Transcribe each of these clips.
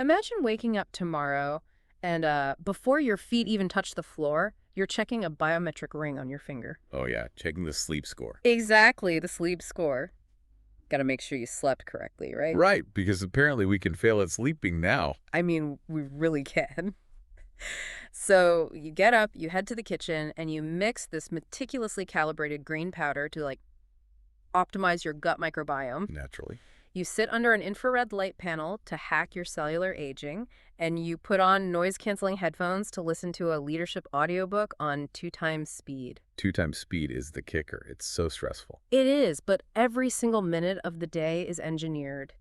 Imagine waking up tomorrow and before your feet even touch the floor, you're checking a biometric ring on your finger. Oh yeah, checking the sleep score. Exactly, the sleep score. Gotta make sure you slept correctly, right? Right, because apparently we can fail at sleeping now. I mean, we really can. So you get up, you head to the kitchen, and you mix this meticulously calibrated green powder to optimize your gut microbiome. Naturally. You sit under an infrared light panel to hack your cellular aging, and you put on noise-canceling headphones to listen to a leadership audiobook on 2 times speed. 2 times speed is the kicker. It's so stressful. It is, but every single minute of the day is engineered.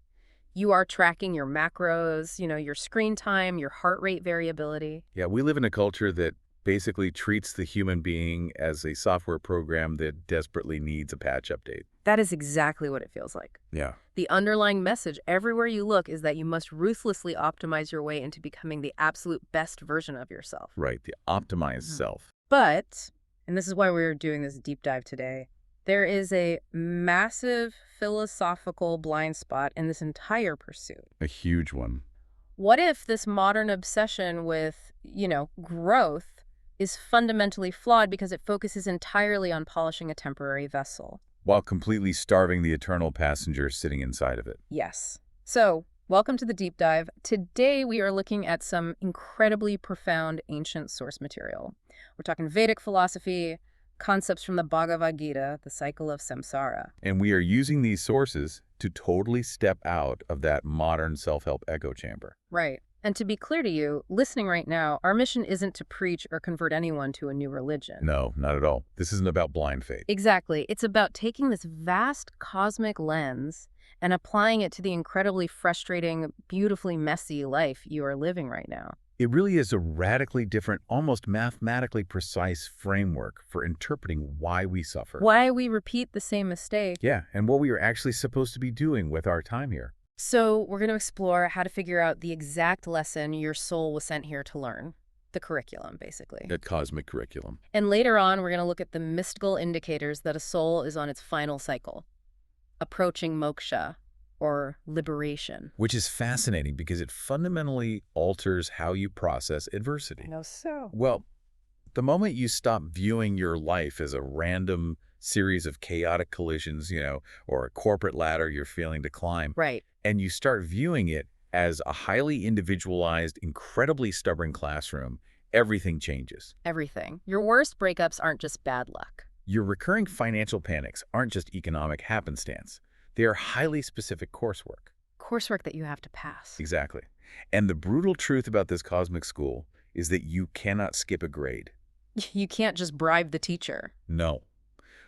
You are tracking your macros, your screen time, your heart rate variability. Yeah, we live in a culture that basically treats the human being as a software program that desperately needs a patch update. That is exactly what it feels like. Yeah. The underlying message everywhere you look is that you must ruthlessly optimize your way into becoming the absolute best version of yourself. Right, the optimized self. But, and this is why we're doing this deep dive today, there is a massive philosophical blind spot in this entire pursuit. A huge one. What if this modern obsession with, growth is fundamentally flawed because it focuses entirely on polishing a temporary vessel? While completely starving the eternal passenger sitting inside of it. Yes. So, welcome to the deep dive. Today we are looking at some incredibly profound ancient source material. We're talking Vedic philosophy, concepts from the Bhagavad Gita, the cycle of samsara. And we are using these sources to totally step out of that modern self-help echo chamber. Right. And to be clear to you, listening right now, our mission isn't to preach or convert anyone to a new religion. No, not at all. This isn't about blind faith. Exactly. It's about taking this vast cosmic lens and applying it to the incredibly frustrating, beautifully messy life you are living right now. It really is a radically different, almost mathematically precise framework for interpreting why we suffer. Why we repeat the same mistake. Yeah, and what we are actually supposed to be doing with our time here. So we're going to explore how to figure out the exact lesson your soul was sent here to learn. The curriculum, basically. That cosmic curriculum. And later on, we're going to look at the mystical indicators that a soul is on its final cycle, approaching moksha, or liberation. Which is fascinating because it fundamentally alters how you process adversity. I know so. Well, the moment you stop viewing your life as a random series of chaotic collisions, or a corporate ladder you're failing to climb. Right. And you start viewing it as a highly individualized, incredibly stubborn classroom, everything changes. Everything. Your worst breakups aren't just bad luck. Your recurring financial panics aren't just economic happenstance. They are highly specific coursework. Coursework that you have to pass. Exactly. And the brutal truth about this cosmic school is that you cannot skip a grade. You can't just bribe the teacher. No.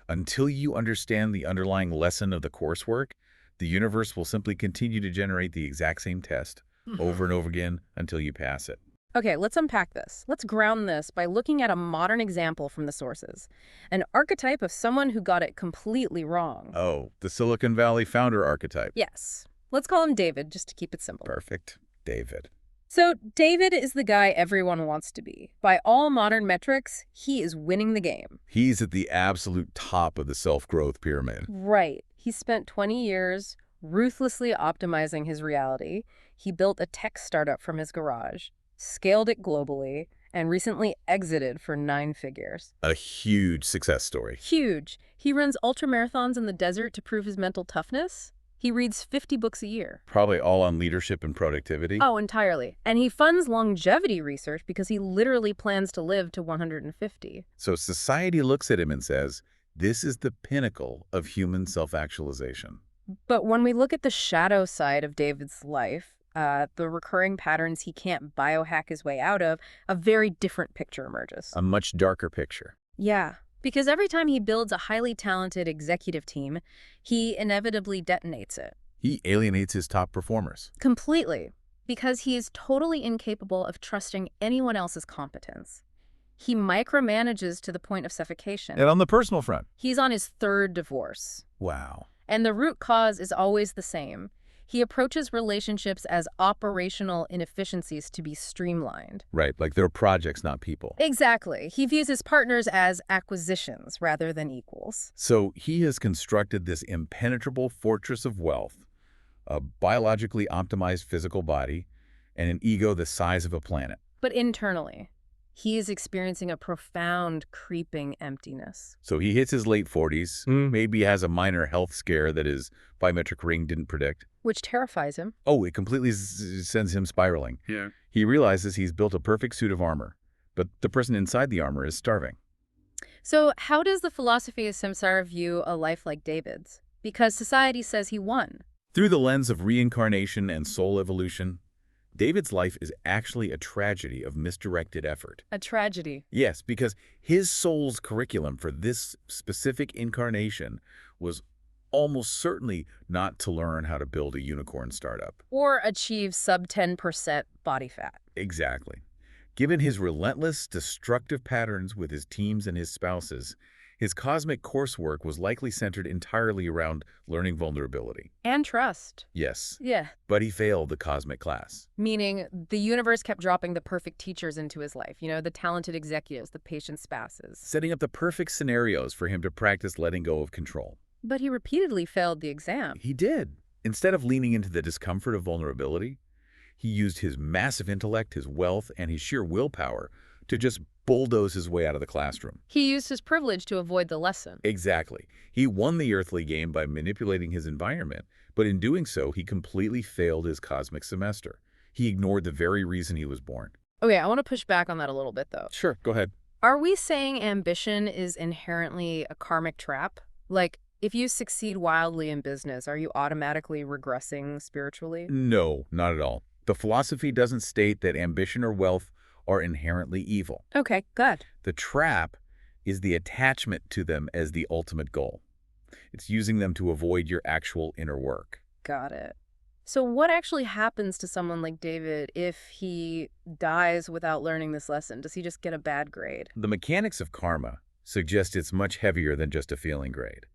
Until you understand the underlying lesson of the coursework, the universe will simply continue to generate the exact same test over and over again until you pass it. Okay, let's unpack this. Let's ground this by looking at a modern example from the sources. An archetype of someone who got it completely wrong. Oh, the Silicon Valley founder archetype. Yes. Let's call him David, just to keep it simple. Perfect. David. So David is the guy everyone wants to be. By all modern metrics, he is winning the game. He's at the absolute top of the self-growth pyramid. Right. He spent 20 years ruthlessly optimizing his reality. He built a tech startup from his garage, scaled it globally, and recently exited for 9 figures. A huge success story. Huge. He runs ultramarathons in the desert to prove his mental toughness. He reads 50 books a year. Probably all on leadership and productivity. Oh, entirely. And he funds longevity research because he literally plans to live to 150. So society looks at him and says, this is the pinnacle of human self-actualization. But when we look at the shadow side of David's life, the recurring patterns he can't biohack his way out of, a very different picture emerges. A much darker picture. Yeah. Because every time he builds a highly talented executive team, he inevitably detonates it. He alienates his top performers. Completely. Because he is totally incapable of trusting anyone else's competence. He micromanages to the point of suffocation. And on the personal front. He's on his 3rd divorce. Wow. And the root cause is always the same. He approaches relationships as operational inefficiencies to be streamlined. Right, like they're projects, not people. Exactly. He views his partners as acquisitions rather than equals. So he has constructed this impenetrable fortress of wealth, a biologically optimized physical body, and an ego the size of a planet. But internally, he is experiencing a profound creeping emptiness. So he hits his late 40s, maybe has a minor health scare that his biometric ring didn't predict. Which terrifies him. Oh, it completely sends him spiraling. Yeah. He realizes he's built a perfect suit of armor, but the person inside the armor is starving. So how does the philosophy of Samsara view a life like David's? Because society says he won. Through the lens of reincarnation and soul evolution, David's life is actually a tragedy of misdirected effort. A tragedy. Yes, because his soul's curriculum for this specific incarnation was almost certainly not to learn how to build a unicorn startup. Or achieve sub 10% body fat. Exactly. Given his relentless, destructive patterns with his teams and his spouses, his cosmic coursework was likely centered entirely around learning vulnerability. And trust. Yes, Yeah. but he failed the cosmic class. Meaning the universe kept dropping the perfect teachers into his life. You know, the talented executives, the patient spouses. Setting up the perfect scenarios for him to practice letting go of control. But he repeatedly failed the exam. He did. Instead of leaning into the discomfort of vulnerability, he used his massive intellect, his wealth, and his sheer willpower to just bulldoze his way out of the classroom. He used his privilege to avoid the lesson. Exactly. He won the earthly game by manipulating his environment, but in doing so, he completely failed his cosmic semester. He ignored the very reason he was born. Okay, I want to push back on that a little bit, though. Sure, go ahead. Are we saying ambition is inherently a karmic trap? Like, if you succeed wildly in business, are you automatically regressing spiritually? No, not at all. The philosophy doesn't state that ambition or wealth are inherently evil. Okay, good. The trap is the attachment to them as the ultimate goal. It's using them to avoid your actual inner work. Got it. So what actually happens to someone like David if he dies without learning this lesson? Does he just get a bad grade? The mechanics of karma suggest it's much heavier than just a failing grade.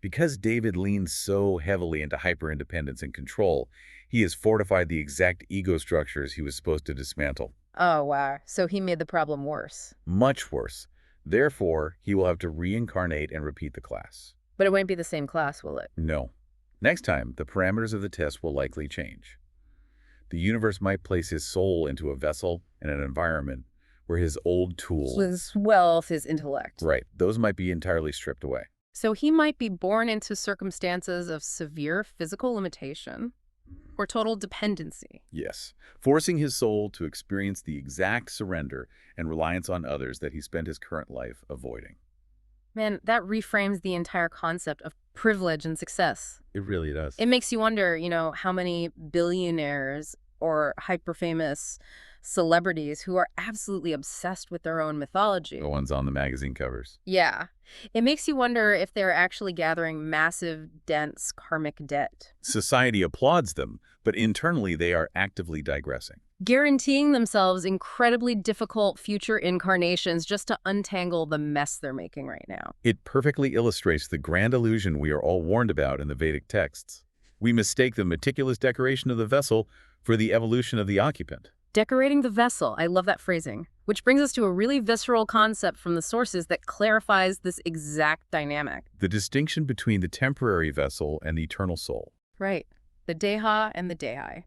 Because David leans so heavily into hyper-independence and control, he has fortified the exact ego structures he was supposed to dismantle. Oh, wow. So he made the problem worse. Much worse. Therefore, he will have to reincarnate and repeat the class. But it won't be the same class, will it? No. Next time, the parameters of the test will likely change. The universe might place his soul into a vessel and an environment where his old tools... His wealth, his intellect. Right. Those might be entirely stripped away. So he might be born into circumstances of severe physical limitation or total dependency. Yes. Forcing his soul to experience the exact surrender and reliance on others that he spent his current life avoiding. Man, that reframes the entire concept of privilege and success. It really does. It makes you wonder, you know, how many billionaires or hyper-famous celebrities who are absolutely obsessed with their own mythology. The ones on the magazine covers. Yeah. It makes you wonder if they're actually gathering massive, dense karmic debt. Society applauds them, but internally they are actively digressing. Guaranteeing themselves incredibly difficult future incarnations just to untangle the mess they're making right now. It perfectly illustrates the grand illusion we are all warned about in the Vedic texts. We mistake the meticulous decoration of the vessel for the evolution of the occupant. Decorating the vessel. I love that phrasing. Which brings us to a really visceral concept from the sources that clarifies this exact dynamic. The distinction between the temporary vessel and the eternal soul. Right. The deha and the dehi.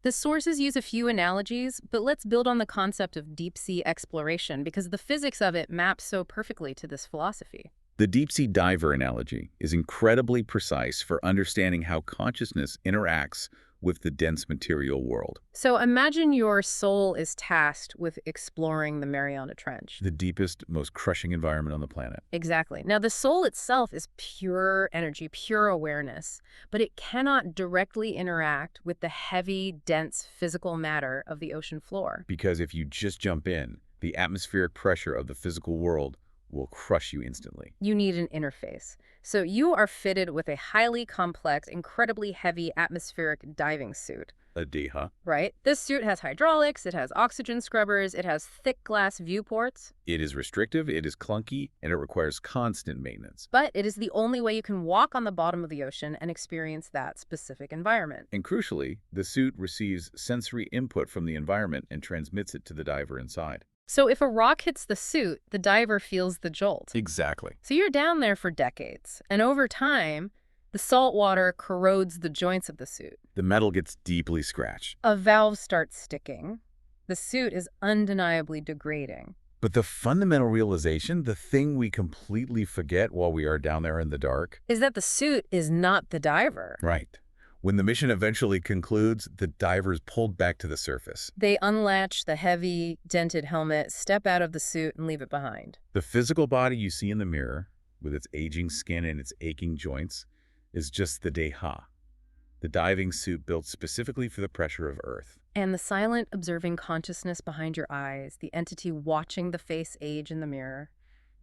The sources use a few analogies, but let's build on the concept of deep-sea exploration because the physics of it maps so perfectly to this philosophy. The deep-sea diver analogy is incredibly precise for understanding how consciousness interacts with the dense material world. So imagine your soul is tasked with exploring the Mariana Trench. The deepest, most crushing environment on the planet. Exactly. Now, the soul itself is pure energy, pure awareness, but it cannot directly interact with the heavy, dense physical matter of the ocean floor. Because if you just jump in, the atmospheric pressure of the physical world will crush you instantly. You need an interface. So you are fitted with a highly complex, incredibly heavy atmospheric diving suit. A deha. Right? This suit has hydraulics, it has oxygen scrubbers, it has thick glass viewports. It is restrictive, it is clunky, and it requires constant maintenance. But it is the only way you can walk on the bottom of the ocean and experience that specific environment. And crucially, the suit receives sensory input from the environment and transmits it to the diver inside. So if a rock hits the suit, the diver feels the jolt. Exactly. So you're down there for decades, and over time, The salt water corrodes the joints of the suit. The metal gets deeply scratched. A valve starts sticking. The suit is undeniably degrading. But the fundamental realization, the thing we completely forget while we are down there in the dark, Is that the suit is not the diver. right. When the mission eventually concludes, the diver is pulled back to the surface. They unlatch the heavy, dented helmet, step out of the suit, and leave it behind. The physical body you see in the mirror, with its aging skin and its aching joints, is just the Deha, the diving suit built specifically for the pressure of Earth. And the silent, observing consciousness behind your eyes, the entity watching the face age in the mirror,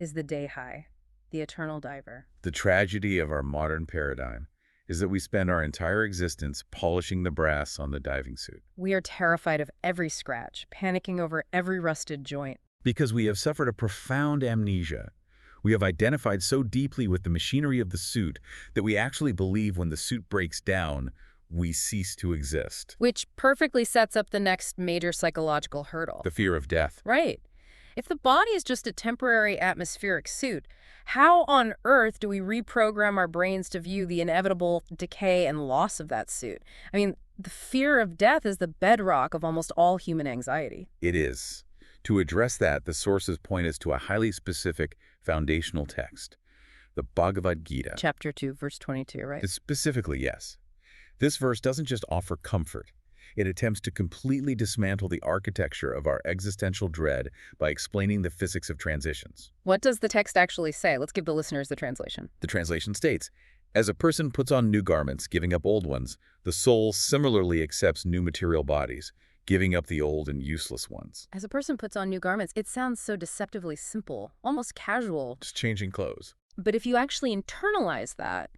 is the Dehi, the eternal diver. The tragedy of our modern paradigm is that we spend our entire existence polishing the brass on the diving suit. We are terrified of every scratch, panicking over every rusted joint. Because we have suffered a profound amnesia. We have identified so deeply with the machinery of the suit that we actually believe when the suit breaks down, we cease to exist. Which perfectly sets up the next major psychological hurdle. The fear of death. Right. If the body is just a temporary atmospheric suit, how on earth do we reprogram our brains to view the inevitable decay and loss of that suit? I mean, the fear of death is the bedrock of almost all human anxiety. It is. To address that, the sources point us to a highly specific foundational text, the Bhagavad Gita. Chapter 2, verse 22, right? Specifically, yes. This verse doesn't just offer comfort. It attempts to completely dismantle the architecture of our existential dread by explaining the physics of transitions. What does the text actually say? Let's give the listeners the translation. The translation states, as a person puts on new garments, giving up old ones, the soul similarly accepts new material bodies, giving up the old and useless ones. As a person puts on new garments, it sounds so deceptively simple, almost casual. Just changing clothes. But if you actually internalize that,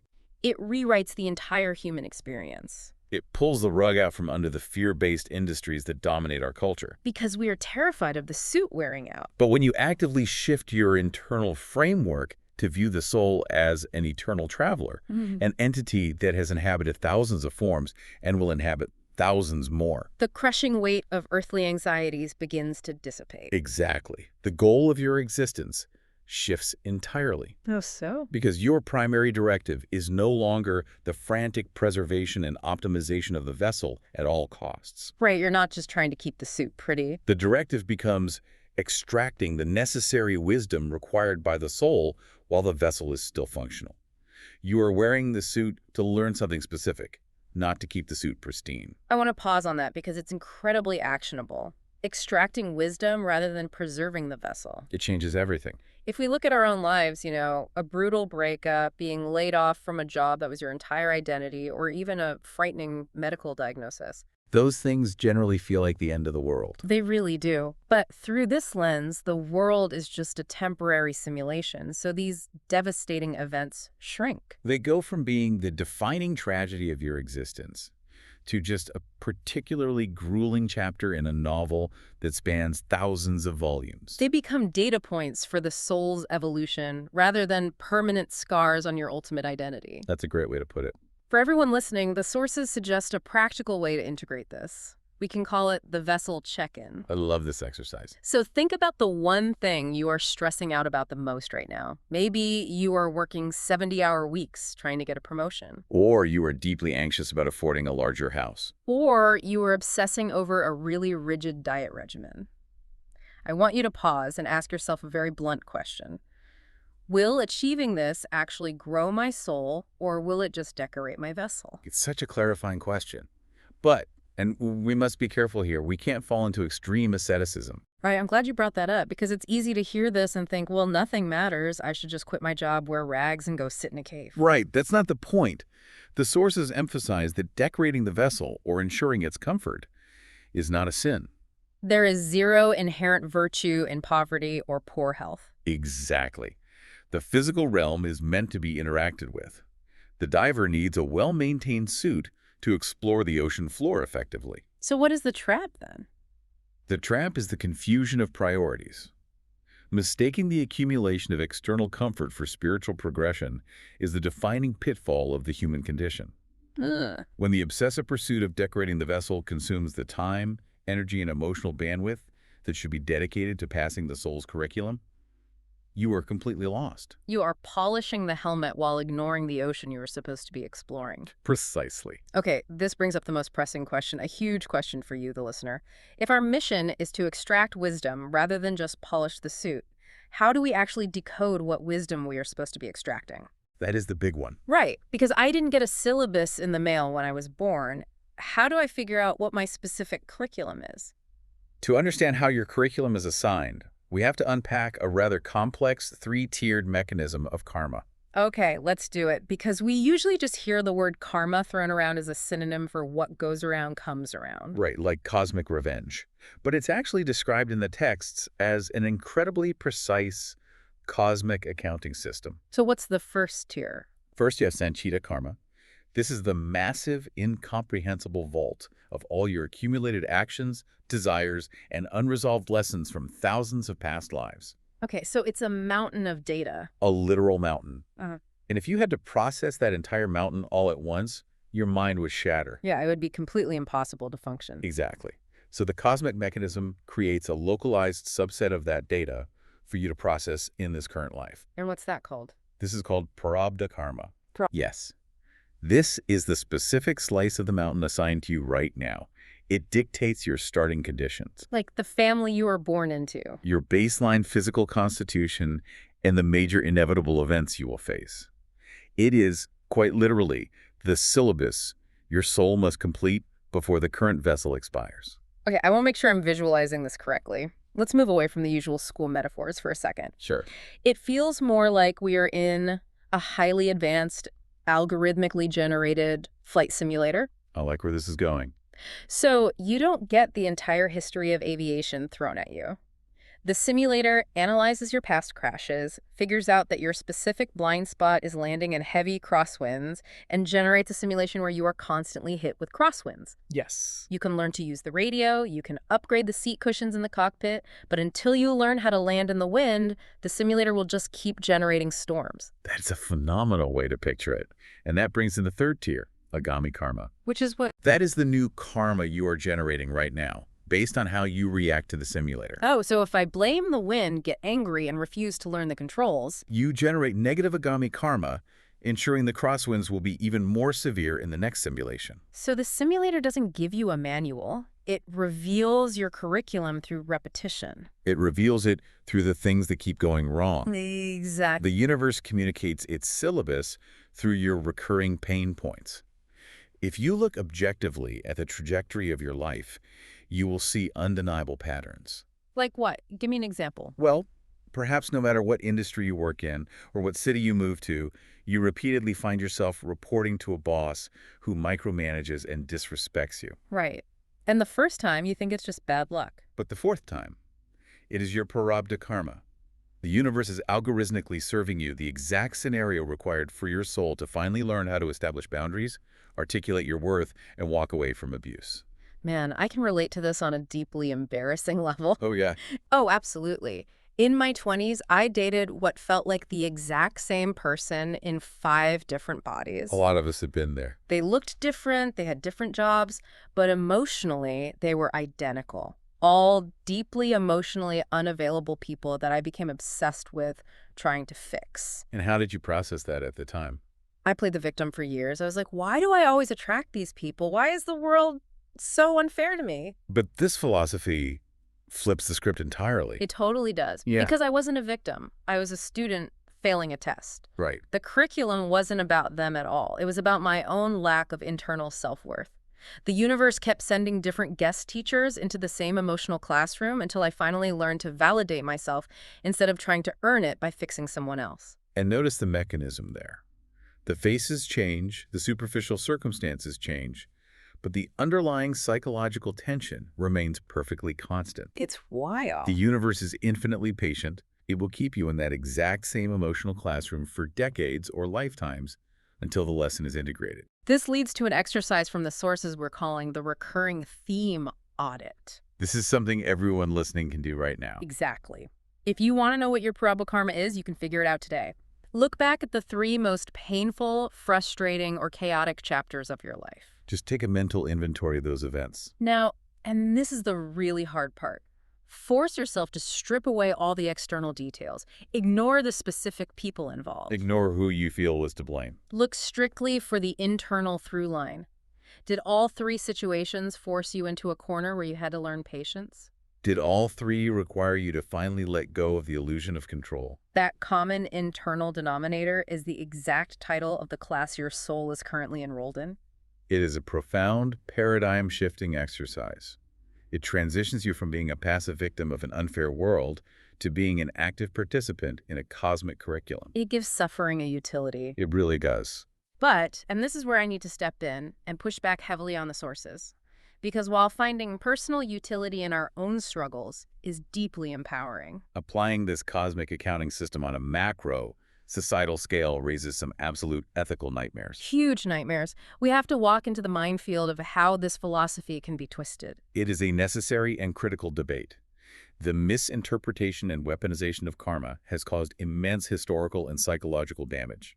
it rewrites the entire human experience. It pulls the rug out from under the fear-based industries that dominate our culture. Because we are terrified of the suit wearing out. But when you actively shift your internal framework to view the soul as an eternal traveler, an entity that has inhabited thousands of forms and will inhabit thousands more. The crushing weight of earthly anxieties begins to dissipate. Exactly. The goal of your existence shifts entirely. Oh, so? Because your primary directive is no longer the frantic preservation and optimization of the vessel at all costs. Right, you're not just trying to keep the suit pretty. The directive becomes extracting the necessary wisdom required by the soul while the vessel is still functional. You are wearing the suit to learn something specific, not to keep the suit pristine. I want to pause on that because it's incredibly actionable. Extracting wisdom rather than preserving the vessel. It changes everything. If we look at our own lives, a brutal breakup, being laid off from a job that was your entire identity, or even a frightening medical diagnosis. Those things generally feel like the end of the world. They really do. But through this lens, the world is just a temporary simulation, so these devastating events shrink. They go from being the defining tragedy of your existence to just a particularly grueling chapter in a novel that spans thousands of volumes. They become data points for the soul's evolution rather than permanent scars on your ultimate identity. That's a great way to put it. For everyone listening, the sources suggest a practical way to integrate this. We can call it the vessel check-in. I love this exercise. So think about the one thing you are stressing out about the most right now. Maybe you are working 70-hour weeks trying to get a promotion. Or you are deeply anxious about affording a larger house. Or you are obsessing over a really rigid diet regimen. I want you to pause and ask yourself a very blunt question. Will achieving this actually grow my soul, or will it just decorate my vessel? It's such a clarifying question. But, and we must be careful here, we can't fall into extreme asceticism. Right, I'm glad you brought that up, because it's easy to hear this and think, well, nothing matters. I should just quit my job, wear rags, and go sit in a cave. Right, that's not the point. The sources emphasize that decorating the vessel, or ensuring its comfort, is not a sin. There is zero inherent virtue in poverty or poor health. Exactly. The physical realm is meant to be interacted with. The diver needs a well-maintained suit to explore the ocean floor effectively. So what is the trap, then? The trap is the confusion of priorities. Mistaking the accumulation of external comfort for spiritual progression is the defining pitfall of the human condition. Ugh. When the obsessive pursuit of decorating the vessel consumes the time, energy, and emotional bandwidth that should be dedicated to passing the soul's curriculum, you are completely lost. You are polishing the helmet while ignoring the ocean you were supposed to be exploring. Precisely. Okay, this brings up the most pressing question, a huge question for you, the listener. If our mission is to extract wisdom rather than just polish the suit, how do we actually decode what wisdom we are supposed to be extracting? That is the big one. Right, because I didn't get a syllabus in the mail when I was born. How do I figure out what my specific curriculum is? To understand how your curriculum is assigned, we have to unpack a rather complex three-tiered mechanism of karma. Okay, let's do it, because we usually just hear the word karma thrown around as a synonym for what goes around comes around. Right, like cosmic revenge. But it's actually described in the texts as an incredibly precise cosmic accounting system. So what's the first tier? First, you have Sanchita karma. This is the massive, incomprehensible vault of all your accumulated actions, desires, and unresolved lessons from thousands of past lives. Okay, so it's a mountain of data. A literal mountain. Uh-huh. And if you had to process that entire mountain all at once, your mind would shatter. Yeah, it would be completely impossible to function. Exactly. So the cosmic mechanism creates a localized subset of that data for you to process in this current life. And what's that called? This is called prarabdha karma. Yes. This is the specific slice of the mountain assigned to you right now. It dictates your starting conditions, Like the family you were born into. your baseline physical constitution, and the major inevitable events you will face. It is, quite literally, the syllabus your soul must complete before the current vessel expires. Okay, I want to make sure I'm visualizing this correctly. Let's move away from the usual school metaphors for a second. Sure. It feels more like we are in a highly advanced, algorithmically generated flight simulator. I like where this is going. So you don't get the entire history of aviation thrown at you. The simulator analyzes your past crashes, figures out that your specific blind spot is landing in heavy crosswinds, and generates a simulation where you are constantly hit with crosswinds. Yes. You can learn to use the radio, you can upgrade the seat cushions in the cockpit, but until you learn how to land in the wind, the simulator will just keep generating storms. That's a phenomenal way to picture it. And that brings in the third tier, agami karma. Which is what? That is the new karma you are generating right now, based on how you react to the simulator. Oh, so if I blame the wind, get angry, and refuse to learn the controls... You generate negative agami karma, ensuring the crosswinds will be even more severe in the next simulation. So the simulator doesn't give you a manual. It reveals your curriculum through repetition. It reveals it through the things that keep going wrong. Exactly. The universe communicates its syllabus through your recurring pain points. If you look objectively at the trajectory of your life, you will see undeniable patterns. Like what? Give me an example. Well, perhaps no matter what industry you work in or what city you move to, you repeatedly find yourself reporting to a boss who micromanages and disrespects you. Right. And the first time, you think it's just bad luck. But the fourth time, it is your prarabdha karma. The universe is algorithmically serving you the exact scenario required for your soul to finally learn how to establish boundaries, articulate your worth, and walk away from abuse. Man, I can relate to this on a deeply embarrassing level. Oh, yeah. Oh, absolutely. In my 20s, I dated what felt like the exact same person in 5 different bodies. A lot of us have been there. They looked different, they had different jobs, but emotionally, they were identical. All deeply emotionally unavailable people that I became obsessed with trying to fix. And how did you process that at the time? I played the victim for years. I was like, why do I always attract these people? Why is the world so unfair to me? But this philosophy flips the script entirely. It totally does. Yeah. Because I wasn't a victim. I was a student failing a test. Right. The curriculum wasn't about them at all. It was about my own lack of internal self-worth. The universe kept sending different guest teachers into the same emotional classroom until I finally learned to validate myself instead of trying to earn it by fixing someone else. And notice the mechanism there. The faces change, the superficial circumstances change, but the underlying psychological tension remains perfectly constant. It's wild. The universe is infinitely patient. It will keep you in that exact same emotional classroom for decades or lifetimes until the lesson is integrated. This leads to an exercise from the sources we're calling the recurring theme audit. This is something everyone listening can do right now. Exactly. If you want to know what your prarabdha karma is, you can figure it out today. Look back at the 3 most painful, frustrating, or chaotic chapters of your life. Just take a mental inventory of those events. Now, and this is the really hard part, Force yourself to strip away all the external details. Ignore the specific people involved. Ignore who you feel was to blame. Look strictly for the internal through line. Did all three situations force you into a corner where you had to learn patience? Did all three require you to finally let go of the illusion of control? That common internal denominator is the exact title of the class your soul is currently enrolled in. It is a profound, paradigm-shifting exercise. It transitions you from being a passive victim of an unfair world to being an active participant in a cosmic curriculum. It gives suffering a utility. It really does. But, and this is where I need to step in and push back heavily on the sources, because while finding personal utility in our own struggles is deeply empowering, Applying this cosmic accounting system on a macro, societal scale raises some absolute ethical nightmares. huge nightmares, we have to walk into the minefield of how this philosophy can be twisted. It is a necessary and critical debate. The misinterpretation and weaponization of karma has caused immense historical and psychological damage.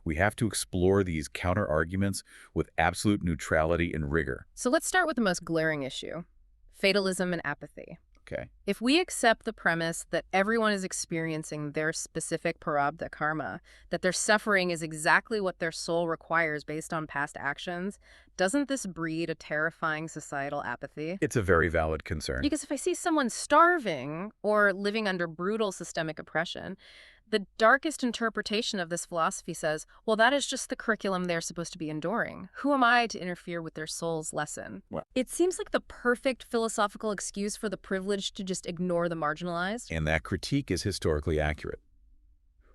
We have to explore these counter-arguments with absolute neutrality and rigor. So let's start with the most glaring issue: fatalism and apathy. Okay. If we accept the premise that everyone is experiencing their specific prarabdha karma, that their suffering is exactly what their soul requires based on past actions, doesn't this breed a terrifying societal apathy? It's a very valid concern. Because if I see someone starving or living under brutal systemic oppression, the darkest interpretation of this philosophy says, well, that is just the curriculum they're supposed to be enduring. Who am I to interfere with their soul's lesson? Well- It seems like the perfect philosophical excuse for the privileged to just ignore the marginalized. And that critique is historically accurate.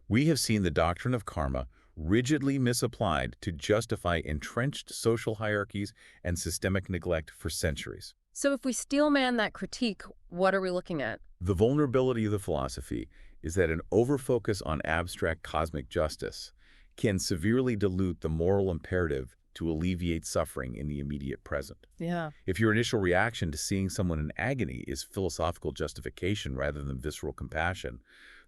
We have seen the doctrine of karma rigidly misapplied to justify entrenched social hierarchies and systemic neglect for centuries. So if we steelman that critique, what are we looking at? The vulnerability of the philosophy is that an overfocus on abstract cosmic justice can severely dilute the moral imperative to alleviate suffering in the immediate present. Yeah. If your initial reaction to seeing someone in agony is philosophical justification rather than visceral compassion,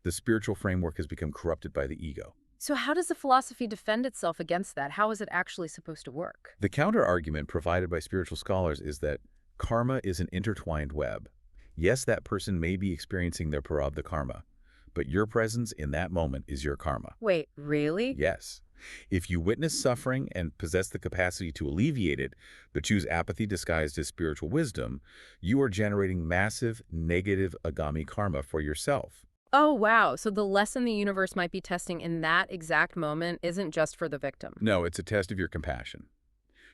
the spiritual framework has become corrupted by the ego. So how does the philosophy defend itself against that? How is it actually supposed to work? The counter-argument provided by spiritual scholars is that karma is an intertwined web. Yes, that person may be experiencing their prarabdha karma, but your presence in that moment is your karma. Wait, really? Yes. If you witness suffering and possess the capacity to alleviate it, but choose apathy disguised as spiritual wisdom, you are generating massive negative agami karma for yourself. Oh, wow. So the lesson the universe might be testing in that exact moment isn't just for the victim. No, it's a test of your compassion.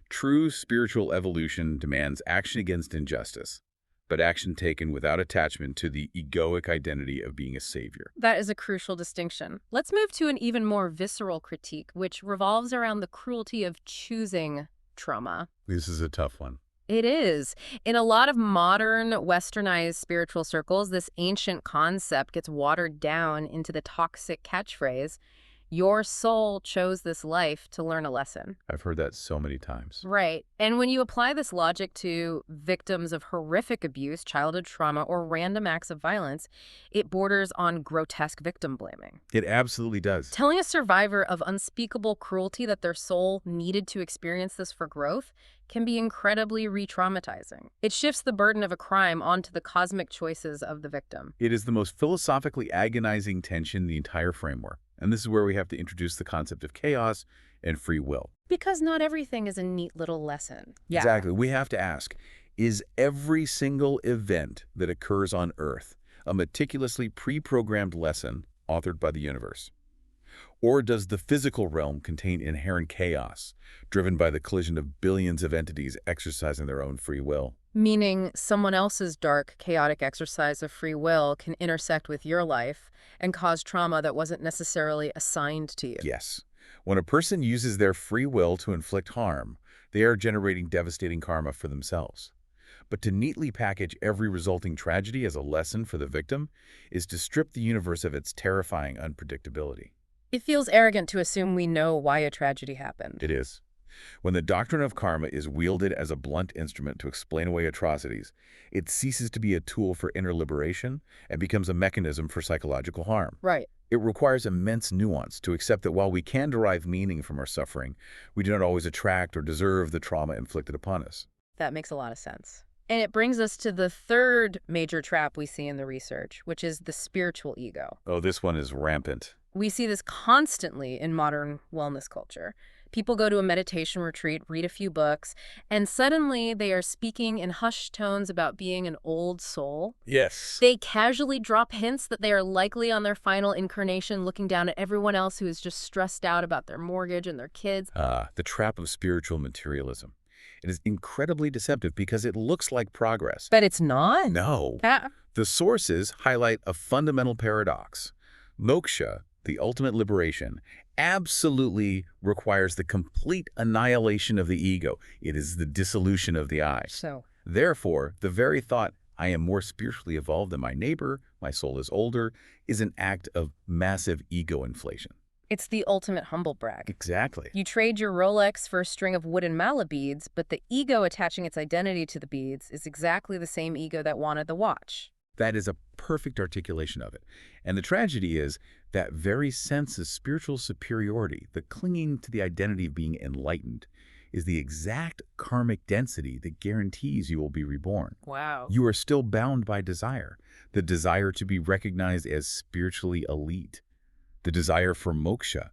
True spiritual evolution demands action against injustice, but action taken without attachment to the egoic identity of being a savior. That is a crucial distinction. Let's move to an even more visceral critique, which revolves around the cruelty of choosing trauma. This is a tough one. It is. In a lot of modern, westernized spiritual circles, this ancient concept gets watered down into the toxic catchphrase, your soul chose this life to learn a lesson. I've heard that so many times. Right. And when you apply this logic to victims of horrific abuse, childhood trauma, or random acts of violence, it borders on grotesque victim blaming. It absolutely does. Telling a survivor of unspeakable cruelty that their soul needed to experience this for growth can be incredibly re-traumatizing. It shifts the burden of a crime onto the cosmic choices of the victim. It is the most philosophically agonizing tension in the entire framework. And this is where we have to introduce the concept of chaos and free will. Because not everything is a neat little lesson. Yeah. Exactly. We have to ask, is every single event that occurs on Earth a meticulously pre-programmed lesson authored by the universe? Or does the physical realm contain inherent chaos, driven by the collision of billions of entities exercising their own free will? Meaning someone else's dark, chaotic exercise of free will can intersect with your life and cause trauma that wasn't necessarily assigned to you. Yes. When a person uses their free will to inflict harm, they are generating devastating karma for themselves. But to neatly package every resulting tragedy as a lesson for the victim is to strip the universe of its terrifying unpredictability. It feels arrogant to assume we know why a tragedy happened. It is. When the doctrine of karma is wielded as a blunt instrument to explain away atrocities, it ceases to be a tool for inner liberation and becomes a mechanism for psychological harm. Right. It requires immense nuance to accept that while we can derive meaning from our suffering, we do not always attract or deserve the trauma inflicted upon us. That makes a lot of sense. And it brings us to the third major trap we see in the research, which is the spiritual ego. Oh, this one is rampant. We see this constantly in modern wellness culture. People go to a meditation retreat, read a few books, and suddenly they are speaking in hushed tones about being an old soul. Yes. They casually drop hints that they are likely on their final incarnation, looking down at everyone else who is just stressed out about their mortgage and their kids. The trap of spiritual materialism. It is incredibly deceptive because it looks like progress. But it's not. No. Ah, The sources highlight a fundamental paradox. Moksha, the ultimate liberation, absolutely requires the complete annihilation of the ego. It is the dissolution of the I. so Therefore, the very thought, I am more spiritually evolved than my neighbor, my soul is older, is an act of massive ego inflation. it's the ultimate humble brag. Exactly. You trade your Rolex for a string of wooden mala beads, but the ego attaching its identity to the beads is exactly the same ego that wanted the watch. That is a perfect articulation of it. And the tragedy is that very sense of spiritual superiority, the clinging to the identity of being enlightened, is the exact karmic density that guarantees you will be reborn. Wow. You are still bound by desire, the desire to be recognized as spiritually elite, the desire for moksha.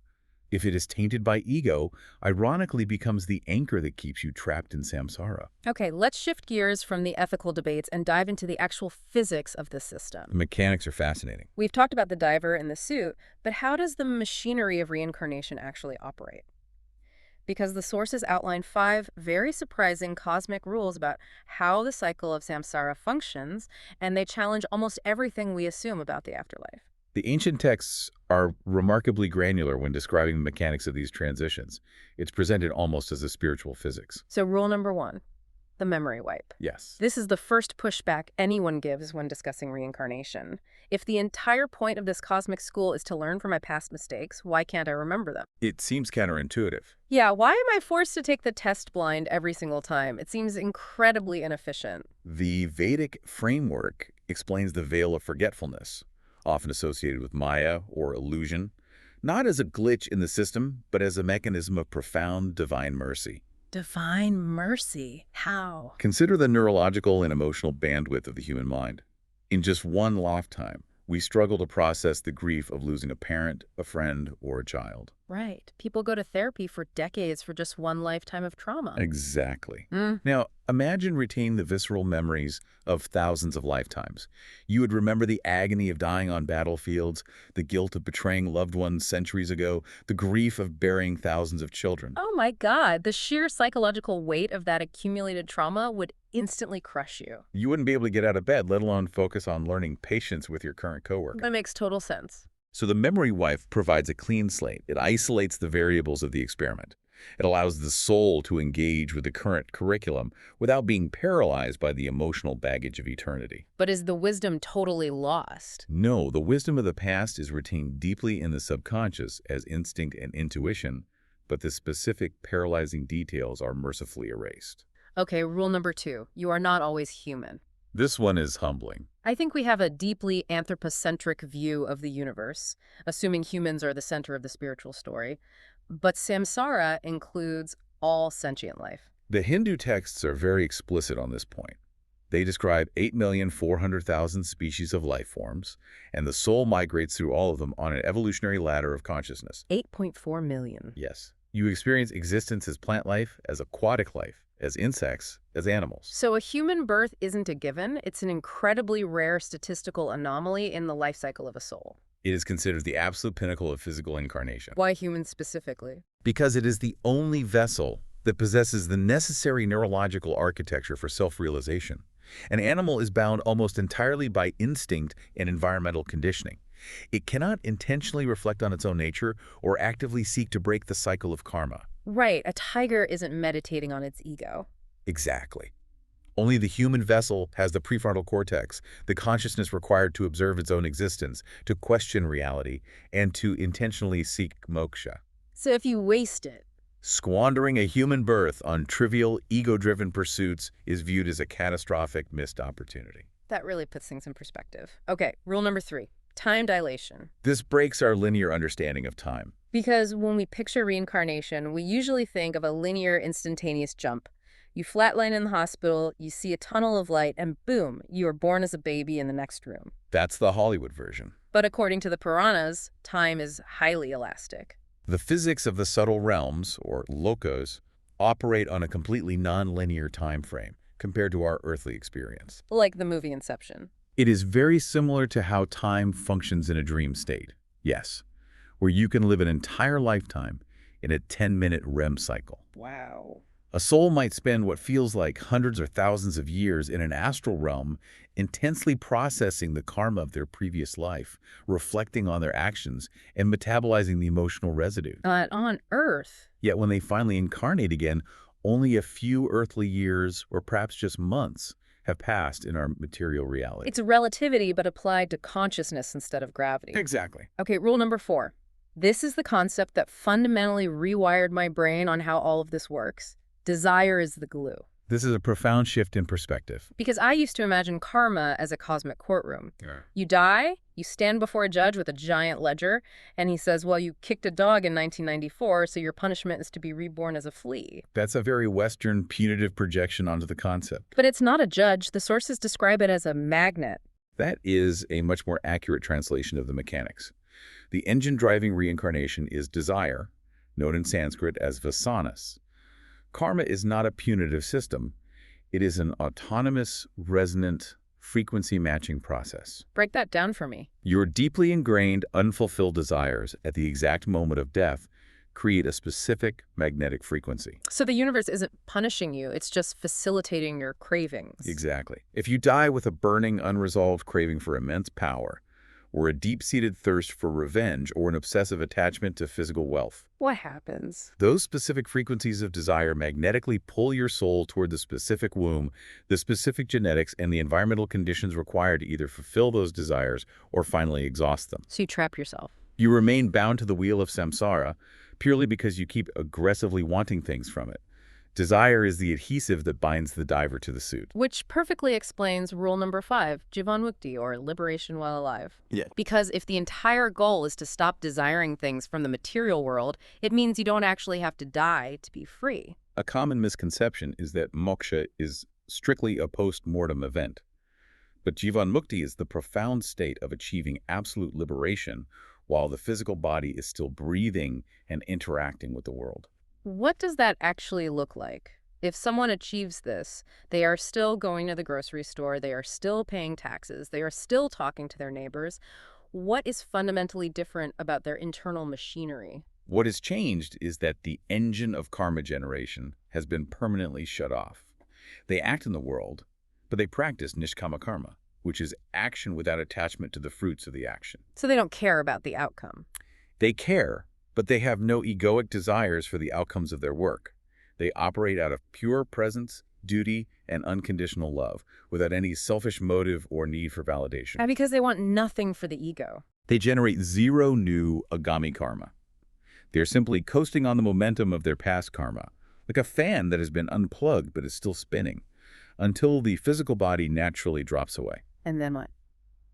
If it is tainted by ego, ironically becomes the anchor that keeps you trapped in samsara. Okay, let's shift gears from the ethical debates and dive into the actual physics of this The system. mechanics are fascinating. We've talked about the diver and the suit, but how does the machinery of reincarnation actually operate? Because the sources outline 5 very surprising cosmic rules about how the cycle of samsara functions, and they challenge almost everything we assume about the afterlife. The ancient texts are remarkably granular when describing the mechanics of these transitions. It's presented almost as a spiritual physics. So rule number 1, the memory wipe. Yes. This is the first pushback anyone gives when discussing reincarnation. If the entire point of this cosmic school is to learn from my past mistakes, why can't I remember them? It seems counterintuitive. Yeah, why am I forced to take the test blind every single time? It seems incredibly inefficient. The Vedic framework explains the veil of forgetfulness, often associated with Maya or illusion, not as a glitch in the system, but as a mechanism of profound divine mercy. Divine mercy. How? Consider the neurological and emotional bandwidth of the human mind. In just one lifetime, we struggle to process the grief of losing a parent, a friend, or a child. Right. People go to therapy for decades for just one lifetime of trauma. Exactly. Mm. Now, imagine retaining the visceral memories of thousands of lifetimes. You would remember the agony of dying on battlefields, the guilt of betraying loved ones centuries ago, the grief of burying thousands of children. Oh my God, the sheer psychological weight of that accumulated trauma would instantly crush you. You wouldn't be able to get out of bed, let alone focus on learning patience with your current coworker. That makes total sense. So the memory wipe provides a clean slate. It isolates the variables of the experiment. It allows the soul to engage with the current curriculum without being paralyzed by the emotional baggage of eternity. But is the wisdom totally lost? No, the wisdom of the past is retained deeply in the subconscious as instinct and intuition, but the specific paralyzing details are mercifully erased. Okay, rule number 2, you are not always human. This one is humbling. I think we have a deeply anthropocentric view of the universe, assuming humans are the center of the spiritual story. But samsara includes all sentient life. The Hindu texts are very explicit on this point. They describe 8,400,000 species of life forms, and the soul migrates through all of them on an evolutionary ladder of consciousness. 8.4 million. Yes. You experience existence as plant life, as aquatic life, as insects, as animals. So a human birth isn't a given. It's an incredibly rare statistical anomaly in the life cycle of a soul. It is considered the absolute pinnacle of physical incarnation. Why humans specifically? Because it is the only vessel that possesses the necessary neurological architecture for self-realization. An animal is bound almost entirely by instinct and environmental conditioning. It cannot intentionally reflect on its own nature or actively seek to break the cycle of karma. Right, a tiger isn't meditating on its ego. Exactly. Only the human vessel has the prefrontal cortex, the consciousness required to observe its own existence, to question reality, and to intentionally seek moksha. So if you waste it, Squandering a human birth on trivial, ego-driven pursuits is viewed as a catastrophic missed opportunity. that really puts things in perspective. Okay, rule number 3, time dilation. This breaks our linear understanding of time. Because when we picture reincarnation, we usually think of a linear, instantaneous jump. You flatline in the hospital, you see a tunnel of light, and boom, you are born as a baby in the next room. That's the Hollywood version. But according to the Puranas, time is highly elastic. The physics of the subtle realms, or lokos, operate on a completely non-linear time frame compared to our earthly experience. Like the movie Inception. It is very similar to how time functions in a dream state, yes, where you can live an entire lifetime in a 10-minute REM cycle. Wow. A soul might spend what feels like hundreds or thousands of years in an astral realm, intensely processing the karma of their previous life, reflecting on their actions, and metabolizing the emotional residue. On Earth. Yet when they finally incarnate again, only a few earthly years, or perhaps just months, have passed in our material reality. It's relativity, but applied to consciousness instead of gravity. Exactly. Okay, rule number 4. This is the concept that fundamentally rewired my brain on how all of this works. Desire is the glue. This is a profound shift in perspective. Because I used to imagine karma as a cosmic courtroom. Yeah. You die, you stand before a judge with a giant ledger, and he says, well, you kicked a dog in 1994, so your punishment is to be reborn as a flea. That's a very Western punitive projection onto the concept. But it's not a judge. The sources describe it as a magnet. That is a much more accurate translation of the mechanics. The engine driving reincarnation is desire, known in Sanskrit as vasanas. Karma is not a punitive system. It is an autonomous, resonant, frequency-matching process. Break that down for me. Your deeply ingrained, unfulfilled desires at the exact moment of death create a specific magnetic frequency. So the universe isn't punishing you, it's just facilitating your cravings. Exactly. If you die with a burning, unresolved craving for immense power, or a deep-seated thirst for revenge, or an obsessive attachment to physical wealth, What happens? those specific frequencies of desire magnetically pull your soul toward the specific womb, the specific genetics, and the environmental conditions required to either fulfill those desires or finally exhaust them. So you trap yourself. You remain bound to the wheel of samsara purely because you keep aggressively wanting things from it. Desire is the adhesive that binds the diver to the suit. Which perfectly explains rule number 5, Jivanmukti, or liberation while alive. Yeah. Because if the entire goal is to stop desiring things from the material world, it means you don't actually have to die to be free. A common misconception is that moksha is strictly a post-mortem event. But Jivanmukti is the profound state of achieving absolute liberation while the physical body is still breathing and interacting with the world. What does that actually look like? If someone achieves this, they are still going to the grocery store, they are still paying taxes, they are still talking to their neighbors. What is fundamentally different about their internal machinery? What has changed is that the engine of karma generation has been permanently shut off. They act in the world, but they practice nishkama karma, which is action without attachment to the fruits of the action. So they don't care about the outcome. They care, but they have no egoic desires for the outcomes of their work. They operate out of pure presence, duty, and unconditional love, without any selfish motive or need for validation. And because they want nothing for the ego. They generate zero new agami karma. They're simply coasting on the momentum of their past karma, like a fan that has been unplugged but is still spinning, until the physical body naturally drops away. And then what?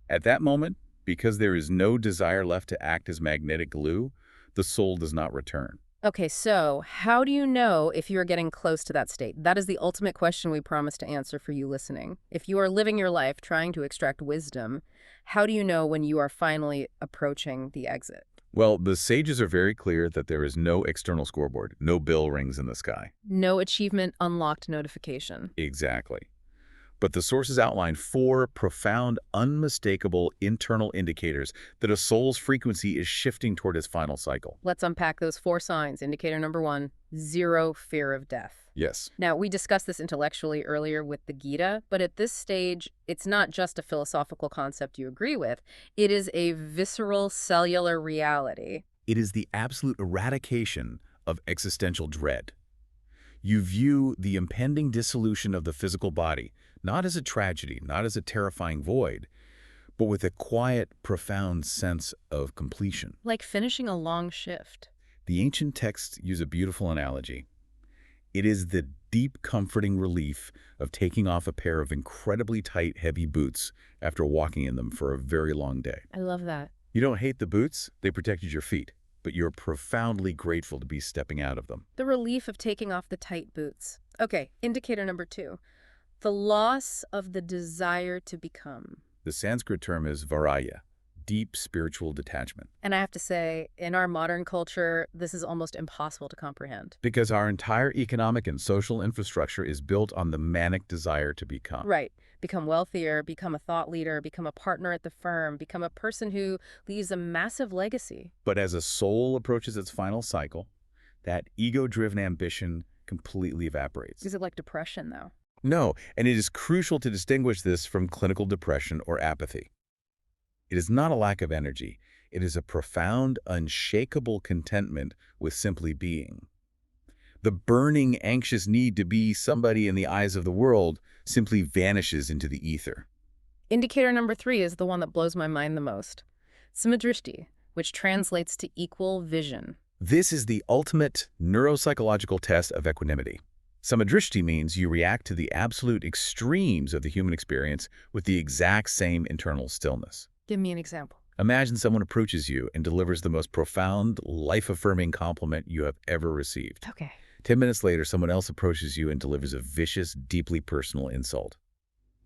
At that moment, because there is no desire left to act as magnetic glue, the soul does not return. Okay, so how do you know if you are getting close to that state? That is the ultimate question we promise to answer for you listening. If you are living your life trying to extract wisdom, how do you know when you are finally approaching the exit? Well, the sages are very clear that there is no external scoreboard, no bell rings in the sky. No achievement unlocked notification. Exactly. But the sources outline 4 profound, unmistakable internal indicators that a soul's frequency is shifting toward its final cycle. Let's unpack those 4 signs. Indicator number 1, zero fear of death. Yes. Now, we discussed this intellectually earlier with the Gita, but at this stage, it's not just a philosophical concept you agree with. It is a visceral cellular reality. It is the absolute eradication of existential dread. You view the impending dissolution of the physical body not as a tragedy, not as a terrifying void, but with a quiet, profound sense of completion. Like finishing a long shift. The ancient texts use a beautiful analogy. It is the deep, comforting relief of taking off a pair of incredibly tight, heavy boots after walking in them for a very long day. I love that. You don't hate the boots, they protected your feet, but you're profoundly grateful to be stepping out of them. The relief of taking off the tight boots. Okay, indicator number 2. The loss of the desire to become. The Sanskrit term is varaya, deep spiritual detachment. And I have to say, in our modern culture, this is almost impossible to comprehend. Because our entire economic and social infrastructure is built on the manic desire to become. Right. Become wealthier, become a thought leader, become a partner at the firm, become a person who leaves a massive legacy. But as a soul approaches its final cycle, that ego-driven ambition completely evaporates. Is it like depression, though? No, and it is crucial to distinguish this from clinical depression or apathy. It is not a lack of energy. It is a profound, unshakable contentment with simply being. The burning, anxious need to be somebody in the eyes of the world simply vanishes into the ether. Indicator number 3 is the one that blows my mind the most. Samadrishti, which translates to equal vision. This is the ultimate neuropsychological test of equanimity. Samadrishti means you react to the absolute extremes of the human experience with the exact same internal stillness. Give me an example. Imagine someone approaches you and delivers the most profound, life-affirming compliment you have ever received. Okay. 10 minutes later, someone else approaches you and delivers a vicious, deeply personal insult.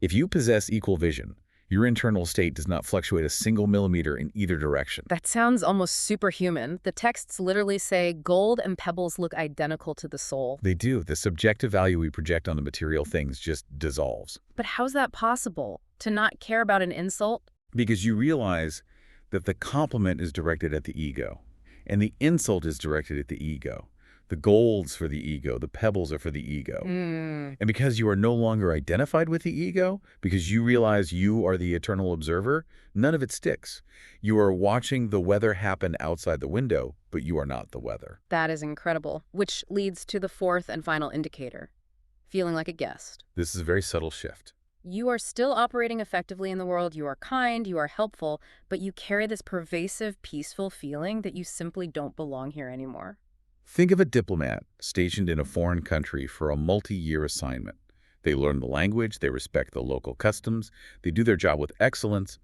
If you possess equal vision, your internal state does not fluctuate a single millimeter in either direction. That sounds almost superhuman. The texts literally say gold and pebbles look identical to the soul. They do. The subjective value we project on the material things just dissolves. But how's that possible? To not care about an insult? Because you realize that the compliment is directed at the ego, and the insult is directed at the ego. The gold's for the ego, the pebbles are for the ego. And because you are no longer identified with the ego, because you realize you are the eternal observer, none of it sticks. You are watching the weather happen outside the window, but you are not the weather. That is incredible, which leads to the 4th and final indicator, feeling like a guest. This is a very subtle shift. You are still operating effectively in the world, you are kind, you are helpful, but you carry this pervasive, peaceful feeling that you simply don't belong here anymore. Think of a diplomat stationed in a foreign country for a multi-year assignment. They learn the language, they respect the local customs, they do their job with excellence,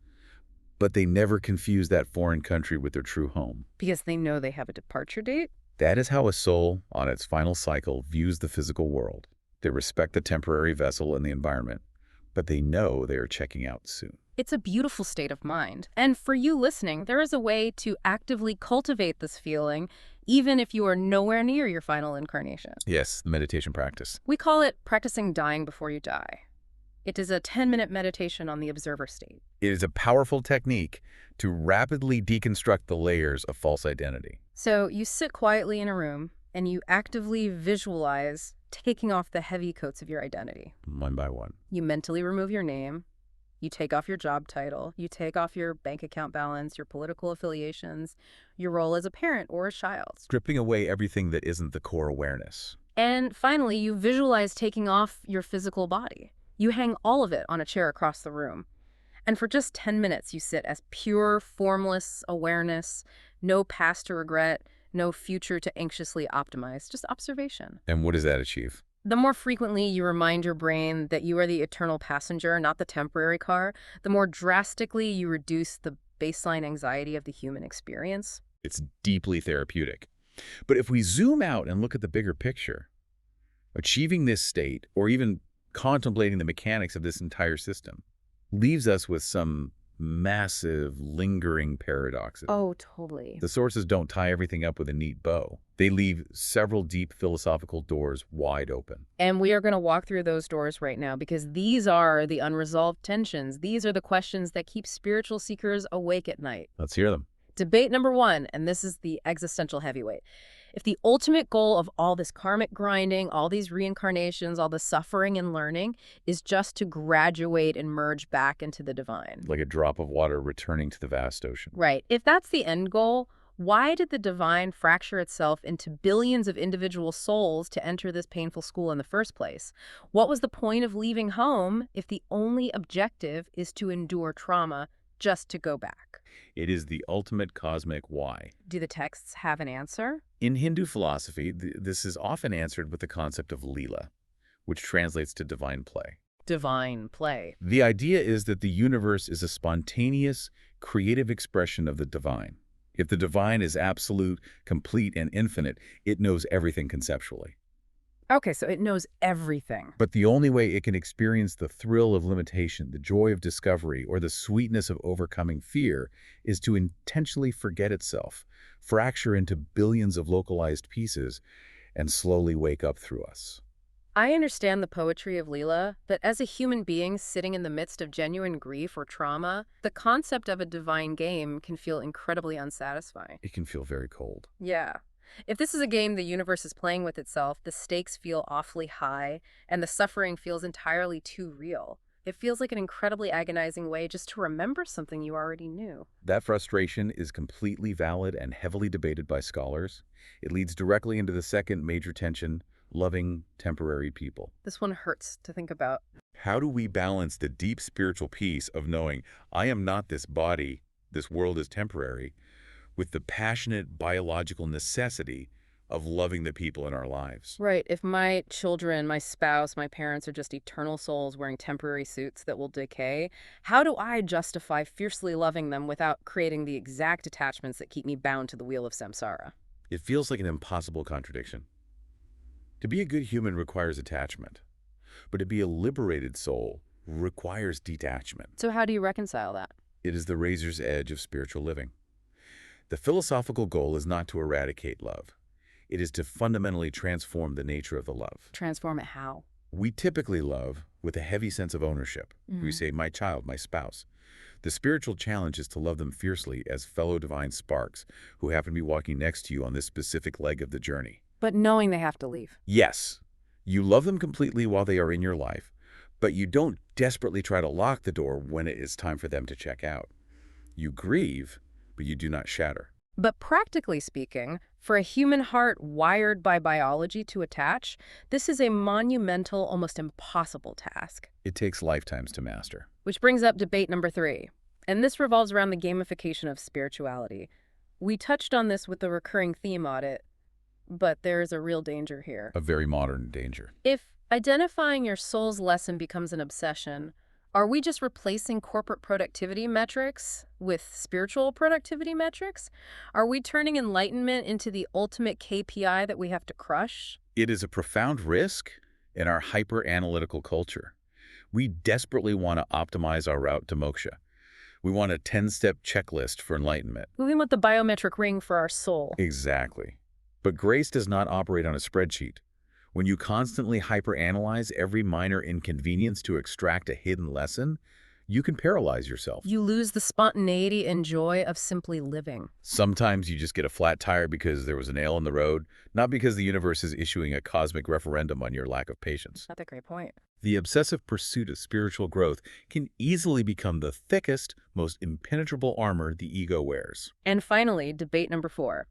but they never confuse that foreign country with their true home. Because they know they have a departure date? That is how a soul, on its final cycle, views the physical world. They respect the temporary vessel and the environment, but they know they are checking out soon. It's a beautiful state of mind. And for you listening, there is a way to actively cultivate this feeling, even if you are nowhere near your final incarnation. Yes, the meditation practice. We call it practicing dying before you die. It is a 10-minute meditation on the observer state. It is a powerful technique to rapidly deconstruct the layers of false identity. So you sit quietly in a room and you actively visualize taking off the heavy coats of your identity. One by one. You mentally remove your name. You take off your job title. You take off your bank account balance, your political affiliations, your role as a parent or a child. Stripping away everything that isn't the core awareness. And finally, you visualize taking off your physical body. You hang all of it on a chair across the room. And for just 10 minutes, you sit as pure, formless awareness, no past to regret, no future to anxiously optimize, just observation. And what does that achieve? The more frequently you remind your brain that you are the eternal passenger, not the temporary car, the more drastically you reduce the baseline anxiety of the human experience. It's deeply therapeutic. But if we zoom out and look at the bigger picture, achieving this state, or even contemplating the mechanics of this entire system, leaves us with some massive, lingering paradoxes. Oh, totally. The sources don't tie everything up with a neat bow. They leave several deep philosophical doors wide open. And we are going to walk through those doors right now because these are the unresolved tensions. These are the questions that keep spiritual seekers awake at night. Let's hear them. Debate number 1, and this is the existential heavyweight. If the ultimate goal of all this karmic grinding, all these reincarnations, all the suffering and learning is just to graduate and merge back into the divine. Like a drop of water returning to the vast ocean. Right. If that's the end goal, why did the divine fracture itself into billions of individual souls to enter this painful school in the first place? What was the point of leaving home if the only objective is to endure trauma just to go back? It is the ultimate cosmic why. Do the texts have an answer? In Hindu philosophy, this is often answered with the concept of Leela, which translates to divine play. Divine play. The idea is that the universe is a spontaneous, creative expression of the divine. If the divine is absolute, complete, and infinite, it knows everything conceptually. Okay, so it knows everything. But the only way it can experience the thrill of limitation, the joy of discovery, or the sweetness of overcoming fear is to intentionally forget itself, fracture into billions of localized pieces, and slowly wake up through us. I understand the poetry of Leela, but as a human being sitting in the midst of genuine grief or trauma, the concept of a divine game can feel incredibly unsatisfying. It can feel very cold. Yeah. If this is a game the universe is playing with itself, the stakes feel awfully high, and the suffering feels entirely too real. It feels like an incredibly agonizing way just to remember something you already knew. That frustration is completely valid and heavily debated by scholars. It leads directly into the second major tension, loving temporary people. This one hurts to think about. How do we balance the deep spiritual peace of knowing I am not this body, this world is temporary, with the passionate biological necessity of loving the people in our lives? Right, if my children, my spouse, my parents are just eternal souls wearing temporary suits that will decay, how do I justify fiercely loving them without creating the exact attachments that keep me bound to the wheel of samsara? It feels like an impossible contradiction. To be a good human requires attachment, but to be a liberated soul requires detachment. So how do you reconcile that? It is the razor's edge of spiritual living. The philosophical goal is not to eradicate love. It is to fundamentally transform the nature of the love. Transform it how? We typically love with a heavy sense of ownership. We say, my child, my spouse. The spiritual challenge is to love them fiercely as fellow divine sparks who happen to be walking next to you on this specific leg of the journey. But knowing they have to leave. Yes, you love them completely while they are in your life, but you don't desperately try to lock the door when it is time for them to check out. You grieve, but you do not shatter. But practically speaking, for a human heart wired by biology to attach, this is a monumental, almost impossible task. It takes lifetimes to master. Which brings up debate number 3. And this revolves around the gamification of spirituality. We touched on this with the recurring theme audit, but there is a real danger here. A very modern danger. If identifying your soul's lesson becomes an obsession, are we just replacing corporate productivity metrics with spiritual productivity metrics? Are we turning enlightenment into the ultimate KPI that we have to crush? It is a profound risk in our hyper-analytical culture. We desperately want to optimize our route to moksha. We want a 10-step checklist for enlightenment. Moving with the biometric ring for our soul. Exactly. But grace does not operate on a spreadsheet. When you constantly hyperanalyze every minor inconvenience to extract a hidden lesson, you can paralyze yourself. You lose the spontaneity and joy of simply living. Sometimes you just get a flat tire because there was a nail in the road, not because the universe is issuing a cosmic referendum on your lack of patience. That's a great point. The obsessive pursuit of spiritual growth can easily become the thickest, most impenetrable armor the ego wears. And finally, debate number 4.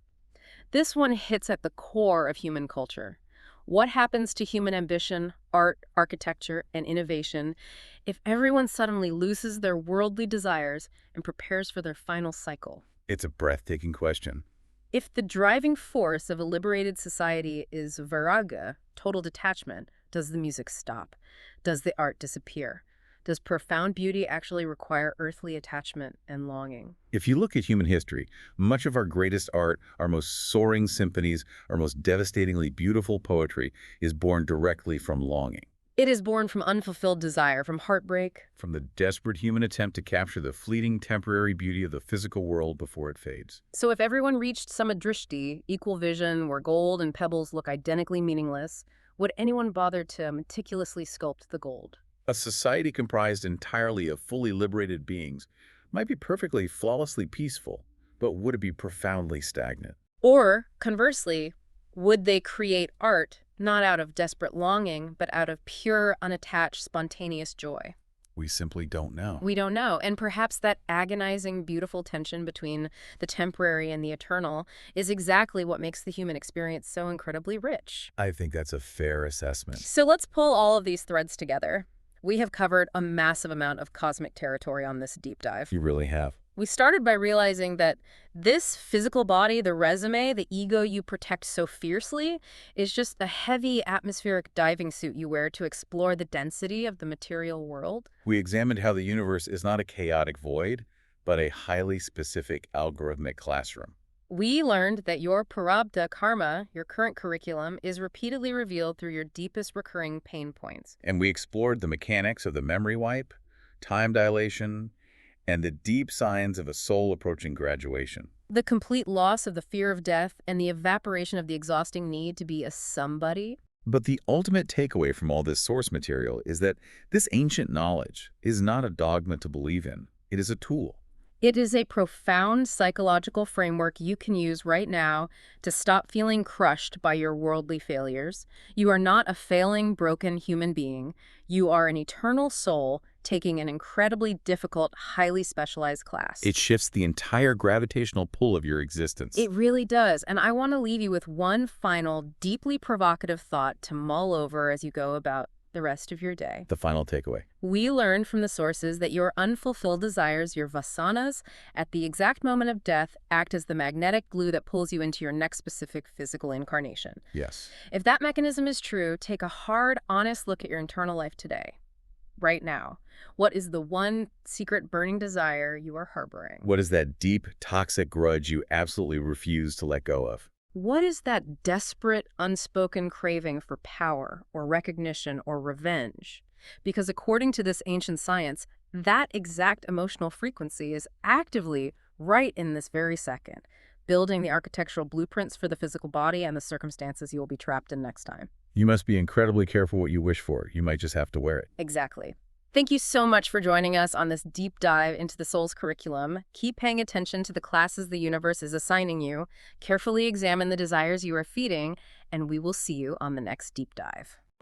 This one hits at the core of human culture. What happens to human ambition, art, architecture, and innovation if everyone suddenly loses their worldly desires and prepares for their final cycle? It's a breathtaking question. If the driving force of a liberated society is viraga, total detachment, does the music stop? Does the art disappear? Does profound beauty actually require earthly attachment and longing? If you look at human history, much of our greatest art, our most soaring symphonies, our most devastatingly beautiful poetry is born directly from longing. It is born from unfulfilled desire, from heartbreak. From the desperate human attempt to capture the fleeting temporary beauty of the physical world before it fades. So if everyone reached samadrishti, equal vision, where gold and pebbles look identically meaningless, would anyone bother to meticulously sculpt the gold? A society comprised entirely of fully liberated beings might be perfectly, flawlessly peaceful, but would it be profoundly stagnant? Or, conversely, would they create art not out of desperate longing, but out of pure, unattached, spontaneous joy? We simply don't know. We don't know. And perhaps that agonizing, beautiful tension between the temporary and the eternal is exactly what makes the human experience so incredibly rich. I think that's a fair assessment. So let's pull all of these threads together. We have covered a massive amount of cosmic territory on this deep dive. You really have. We started by realizing that this physical body, the resume, the ego you protect so fiercely, is just a heavy atmospheric diving suit you wear to explore the density of the material world. We examined how the universe is not a chaotic void, but a highly specific algorithmic classroom. We learned that your prarabdha karma, your current curriculum, is repeatedly revealed through your deepest recurring pain points. And we explored the mechanics of the memory wipe, time dilation, and the deep signs of a soul approaching graduation. The complete loss of the fear of death and the evaporation of the exhausting need to be a somebody. But the ultimate takeaway from all this source material is that this ancient knowledge is not a dogma to believe in. It is a tool. It is a profound psychological framework you can use right now to stop feeling crushed by your worldly failures. You are not a failing, broken human being. You are an eternal soul taking an incredibly difficult, highly specialized class. It shifts the entire gravitational pull of your existence. It really does. And I want to leave you with one final, deeply provocative thought to mull over as you go about the rest of your day. The final takeaway. We learned from the sources that your unfulfilled desires, your vasanas, at the exact moment of death, act as the magnetic glue that pulls you into your next specific physical incarnation. Yes. If that mechanism is true, take a hard, honest look at your internal life today, right now. What is the one secret burning desire you are harboring? What is that deep, toxic grudge you absolutely refuse to let go of? What is that desperate, unspoken craving for power or recognition or revenge? Because according to this ancient science, that exact emotional frequency is actively right in this very second, building the architectural blueprints for the physical body and the circumstances you will be trapped in next time. You must be incredibly careful what you wish for. You might just have to wear it. Exactly. Thank you so much for joining us on this deep dive into the soul's curriculum. Keep paying attention to the classes the universe is assigning you. Carefully examine the desires you are feeding, and we will see you on the next deep dive.